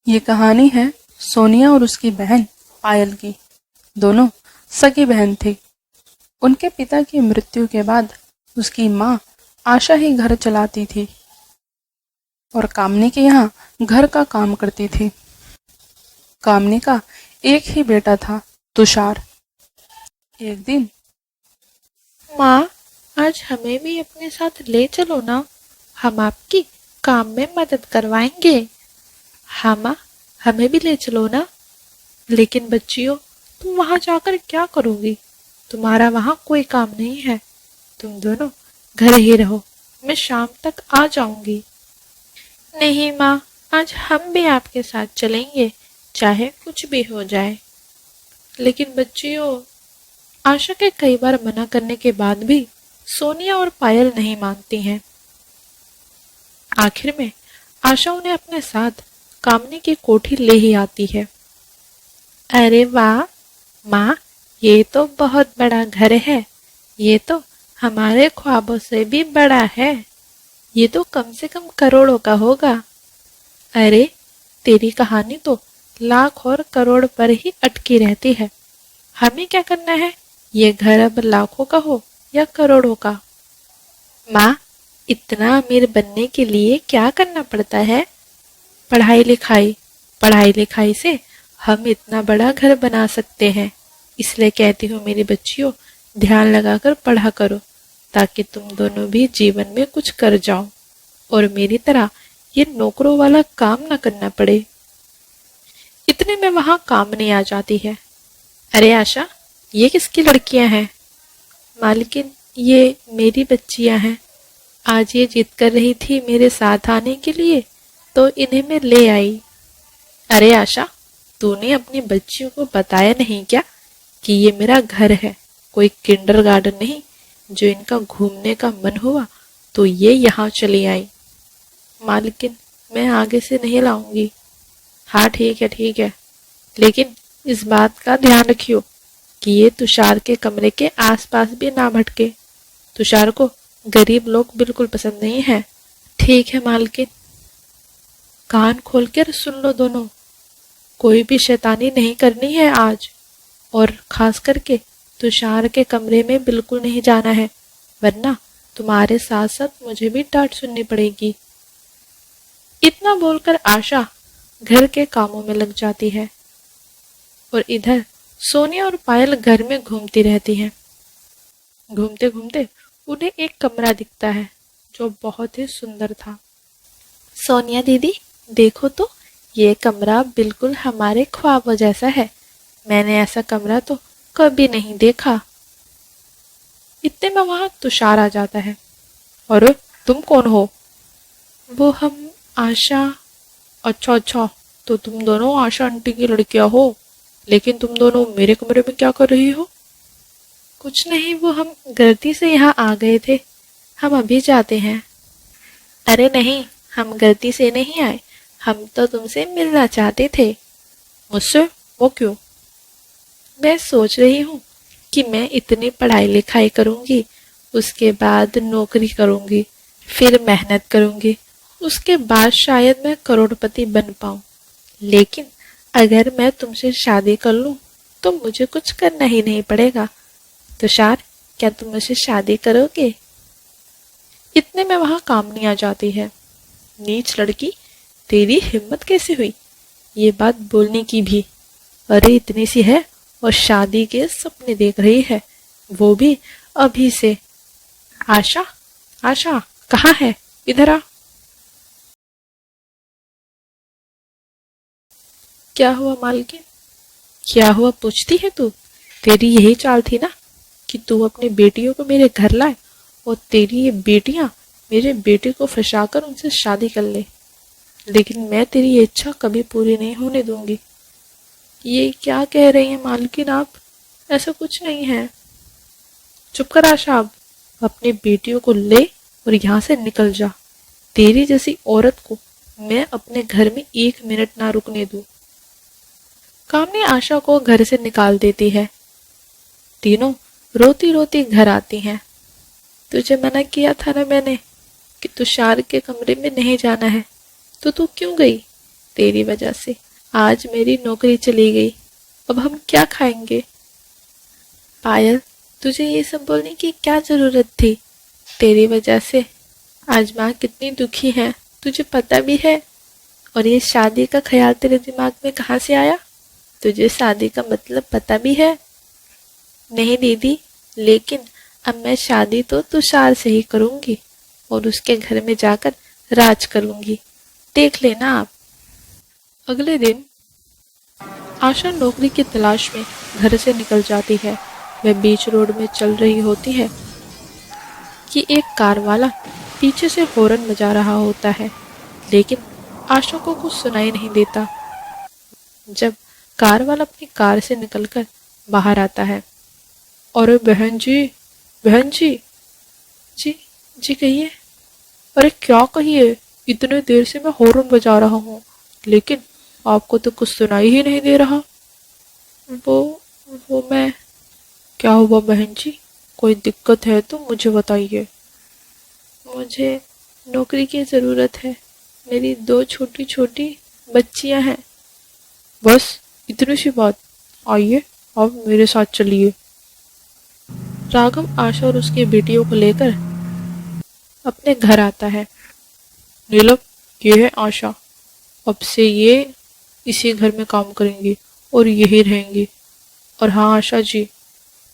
ये कहानी है सोनिया और उसकी बहन पायल की। दोनों सगी बहन थी। उनके पिता की मृत्यु के बाद उसकी माँ आशा ही घर चलाती थी और कामनी के यहाँ घर का काम करती थी। कामनी का एक ही बेटा था, तुषार। एक दिन माँ, आज हमें भी अपने साथ ले चलो ना। हम आपकी काम में मदद करवाएंगे। हाँ माँ, हमें भी ले चलो ना। लेकिन बच्चियों, तुम वहां जाकर क्या करोगी? तुम्हारा वहां कोई काम नहीं है। तुम दोनों घर ही रहो, मैं शाम तक आ जाऊंगी। नहीं माँ, आज हम भी आपके साथ चलेंगे, चाहे कुछ भी हो जाए। लेकिन बच्चियों, आशा के कई बार मना करने के बाद भी सोनिया और पायल नहीं मानती हैं। आखिर में आशा उन्हें अपने साथ कामनी की कोठी ले ही आती है। अरे वाह माँ, ये तो बहुत बड़ा घर है। ये तो हमारे ख्वाबों से भी बड़ा है। ये तो कम से कम करोड़ों का होगा। अरे, तेरी कहानी तो लाख और करोड़ पर ही अटकी रहती है। हमें क्या करना है, ये घर अब लाखों का हो या करोड़ों का? माँ, इतना अमीर बनने के लिए क्या करना पड़ता है? पढ़ाई लिखाई। पढ़ाई लिखाई से हम इतना बड़ा घर बना सकते हैं। इसलिए कहती हूँ मेरी बच्चियों, ध्यान लगाकर पढ़ा करो, ताकि तुम दोनों भी जीवन में कुछ कर जाओ और मेरी तरह ये नौकरों वाला काम न करना पड़े। इतने में वहां कामनी आ जाती है। अरे आशा, ये किसकी लड़कियां हैं? मालकिन, ये मेरी बच्चियां हैं। आज ये जिद कर रही थी मेरे साथ आने के लिए, तो इन्हें मैं ले आई। अरे आशा, तूने अपनी बच्चियों को बताया नहीं क्या कि ये मेरा घर है, कोई किंडरगार्टन नहीं जो इनका घूमने का मन हुआ तो ये यहाँ चली आई। मालकिन, मैं आगे से नहीं लाऊंगी। हाँ ठीक है, लेकिन इस बात का ध्यान रखियो कि ये तुषार के कमरे के आसपास भी ना भटके। तुषार को गरीब लोग बिल्कुल पसंद नहीं है। ठीक है मालकिन। कान खोल कर सुन लो दोनों, कोई भी शैतानी नहीं करनी है आज, और खास करके तुषार के कमरे में बिल्कुल नहीं जाना है, वरना तुम्हारे साथ साथ मुझे भी डांट सुननी पड़ेगी। इतना बोलकर आशा घर के कामों में लग जाती है और इधर सोनिया और पायल घर में घूमती रहती हैं। घूमते घूमते उन्हें एक कमरा दिखता है जो बहुत ही सुंदर था। सोनिया दीदी, देखो तो, ये कमरा बिल्कुल हमारे ख्वाबों जैसा है। मैंने ऐसा कमरा तो कभी नहीं देखा। इतने में वहां तुषार आ जाता है। और तुम कौन हो? वो हम आशा। अच्छा, तो तुम दोनों आशा आंटी की लड़कियां हो, लेकिन तुम दोनों मेरे कमरे में क्या कर रही हो? कुछ नहीं, वो हम गलती से यहाँ आ गए थे, हम अभी जाते हैं। अरे नहीं, हम गलती से नहीं आए, हम तो तुमसे मिलना चाहते थे। मुझसे? वो क्यों? मैं सोच रही हूँ कि मैं इतनी पढ़ाई लिखाई करूँगी, उसके बाद नौकरी करूँगी, फिर मेहनत करूँगी, उसके बाद शायद मैं करोड़पति बन पाऊँ। लेकिन अगर मैं तुमसे शादी कर लूँ तो मुझे कुछ करना ही नहीं पड़ेगा। तुषार, क्या तुम मुझसे शादी करोगे? इतने में वहां कामनी आ जाती है। नीच लड़की, तेरी हिम्मत कैसे हुई ये बात बोलने की भी? अरे इतनी सी है और शादी के सपने देख रही है, वो भी अभी से। आशा, आशा कहाँ है? इधर आ। क्या हुआ मालकिन? क्या हुआ पूछती है तू? तेरी यही चाल थी ना कि तू अपनी बेटियों को मेरे घर लाए और तेरी ये बेटियां मेरे बेटे को फंसाकर उनसे शादी कर ले। लेकिन मैं तेरी ये इच्छा कभी पूरी नहीं होने दूंगी। ये क्या कह रही हैं मालकिन आप? ऐसा कुछ नहीं है। चुप कर आशा, अब अपनी बेटियों को ले और यहाँ से निकल जा। तेरी जैसी औरत को मैं अपने घर में एक मिनट ना रुकने दूं। कामनी आशा को घर से निकाल देती है। तीनों रोती रोती घर आती हैं। तुझे मना किया था ना मैंने कि तुषार के कमरे में नहीं जाना है, तो तू क्यों गई? तेरी वजह से आज मेरी नौकरी चली गई, अब हम क्या खाएंगे? पायल, तुझे ये सब बोलने की क्या जरूरत थी? तेरी वजह से आज माँ कितनी दुखी है, तुझे पता भी है। और ये शादी का ख्याल तेरे दिमाग में कहाँ से आया? तुझे शादी का मतलब पता भी है? नहीं दीदी, लेकिन अब मैं शादी तो तुषार से ही करूंगी और उसके घर में जाकर राज करूंगी, देख लेना आप। अगले दिन आशा नौकरी की तलाश में घर से निकल जाती है। वह बीच रोड में चल रही होती है कि एक कार वाला पीछे से हॉर्न बजा रहा होता है, लेकिन आशा को कुछ सुनाई नहीं देता। जब कार वाला अपनी कार से निकलकर बाहर आता है, अरे बहन जी, बहन जी, जी जी कहिए। अरे क्या कहिए, इतने देर से मैं हॉर्न बजा रहा हूँ, लेकिन आपको तो कुछ सुनाई ही नहीं दे रहा। वो मैं, क्या हुआ बहन जी, कोई दिक्कत है तो मुझे बताइए। मुझे नौकरी की ज़रूरत है, मेरी 2 छोटी छोटी बच्चियां हैं। बस इतनी सी बात, आइए आप मेरे साथ चलिए। राघव आशा और उसकी बेटियों को लेकर अपने घर आता है। नीलम, ये है आशा, अब से ये इसी घर में काम करेंगी और यही रहेंगी। और हाँ आशा जी,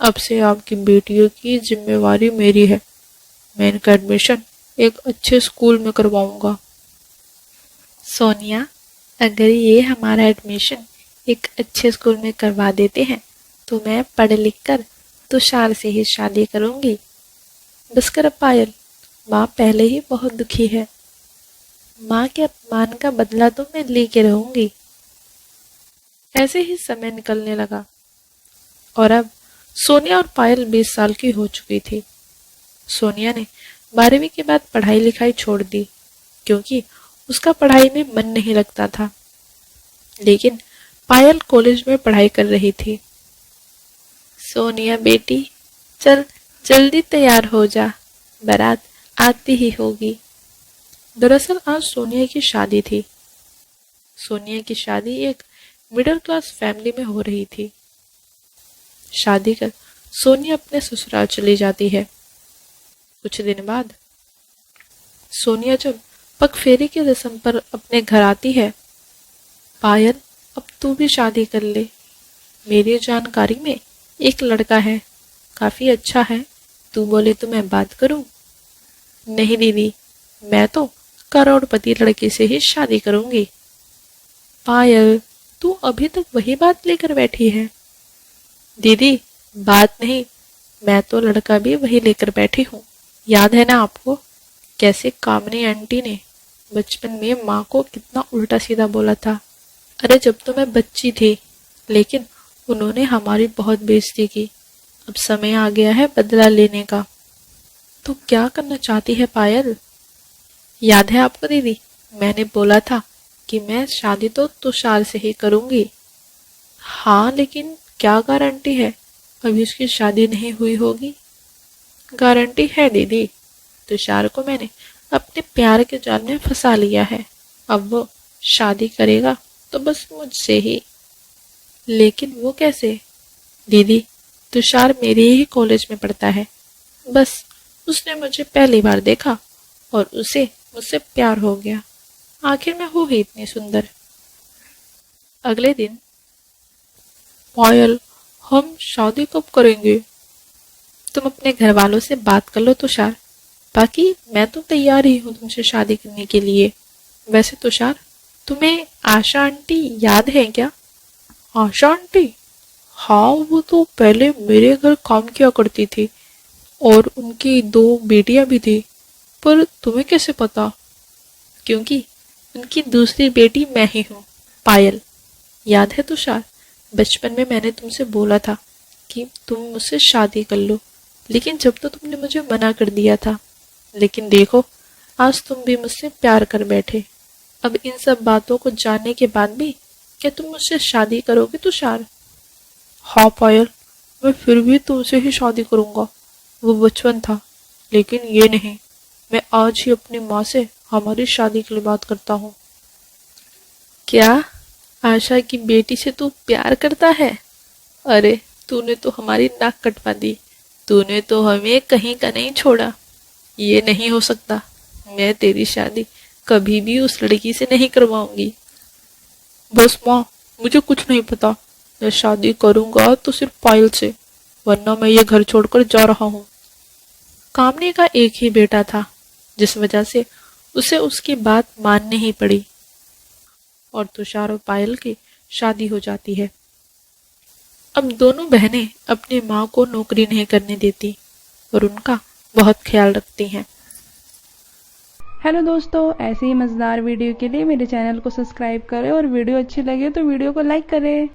अब से आपकी बेटियों की जिम्मेवारी मेरी है। मैं इनका एडमिशन एक अच्छे स्कूल में करवाऊंगा। सोनिया, अगर ये हमारा एडमिशन एक अच्छे स्कूल में करवा देते हैं तो मैं पढ़ लिख कर तुषार से ही शादी करूंगी। बस कर पायल, माँ पहले ही बहुत दुखी है। माँ के अपमान का बदला तो मैं लेके रहूंगी। ऐसे ही समय निकलने लगा और अब सोनिया और पायल 20 साल की हो चुकी थी। सोनिया ने 12वीं के बाद पढ़ाई लिखाई छोड़ दी क्योंकि उसका पढ़ाई में मन नहीं लगता था, लेकिन पायल कॉलेज में पढ़ाई कर रही थी। सोनिया बेटी, चल जल्दी तैयार हो जा, बारात आती ही होगी। दरअसल आज सोनिया की शादी थी। सोनिया की शादी एक मिडिल क्लास फैमिली में हो रही थी। शादी कर सोनिया अपने ससुराल चली जाती है। कुछ दिन बाद सोनिया जब पगफेरी की रस्म पर अपने घर आती है, पायल अब तू भी शादी कर ले, मेरी जानकारी में एक लड़का है, काफी अच्छा है, तू बोले तो मैं बात करूं। नहीं दीदी, मैं तो करोड़पति लड़के से ही शादी करूंगी। पायल, तू अभी तक वही बात लेकर बैठी है। दीदी बात नहीं, मैं तो लड़का भी वही लेकर बैठी हूँ। याद है ना आपको कैसे कामनी आंटी ने बचपन में माँ को कितना उल्टा सीधा बोला था। अरे जब तो मैं बच्ची थी, लेकिन उन्होंने हमारी बहुत बेइज्जती की। अब समय आ गया है बदला लेने का। तो क्या करना चाहती है पायल? याद है आपको दीदी, मैंने बोला था कि मैं शादी तो तुषार से ही करूंगी। हाँ, लेकिन क्या गारंटी है अभी उसकी शादी नहीं हुई होगी? गारंटी है दीदी, तुषार को मैंने अपने प्यार के जाल में फंसा लिया है। अब वो शादी करेगा तो बस मुझसे ही। लेकिन वो कैसे? दीदी, तुषार मेरे ही कॉलेज में पढ़ता है। बस उसने मुझे पहली बार देखा और उसे मुझसे प्यार हो गया। आखिर मैं हूँ ही इतनी सुंदर। अगले दिन, पायल, हम शादी कब करेंगे? तुम अपने घर वालों से बात कर लो तुषार, बाकी मैं तो तैयार ही हूँ तुमसे शादी करने के लिए। वैसे तुषार, तुम्हें आशा आंटी याद है क्या? आशा आंटी? हाँ, वो तो पहले मेरे घर काम किया करती थी और उनकी 2 बेटियां भी थी। पर तुम्हें कैसे पता? क्योंकि उनकी दूसरी बेटी मैं ही हूँ, पायल। याद है तुषार, बचपन में मैंने तुमसे बोला था कि तुम मुझसे शादी कर लो, लेकिन जब तो तुमने मुझे मना कर दिया था। लेकिन देखो, आज तुम भी मुझसे प्यार कर बैठे। अब इन सब बातों को जानने के बाद भी क्या तुम मुझसे शादी करोगे तुषार? हाँ पायल, मैं फिर भी तुमसे ही शादी करूंगा। वो बचपन था, लेकिन ये नहीं, मैं आज ही अपनी माँ से हमारी शादी के लिए बात करता हूँ। क्या आशा की बेटी से तू प्यार करता है? अरे तूने तो हमारी नाक कटवा दी, तूने तो हमें कहीं का नहीं छोड़ा। ये नहीं हो सकता, मैं तेरी शादी कभी भी उस लड़की से नहीं करवाऊंगी। बस माँ, मुझे कुछ नहीं पता, मैं शादी करूंगा तो सिर्फ पायल से, वरना मैं ये घर छोड़कर जा रहा हूँ। कामनी का एक ही बेटा था, जिस वजह से उसे उसकी बात माननी ही पड़ी और तुषार और पायल की शादी हो जाती है। अब दोनों बहनें अपनी माँ को नौकरी नहीं करने देती और उनका बहुत ख्याल रखती हैं। हेलो दोस्तों, ऐसे ही मज़ेदार वीडियो के लिए मेरे चैनल को सब्सक्राइब करें और वीडियो अच्छी लगे तो वीडियो को लाइक करें।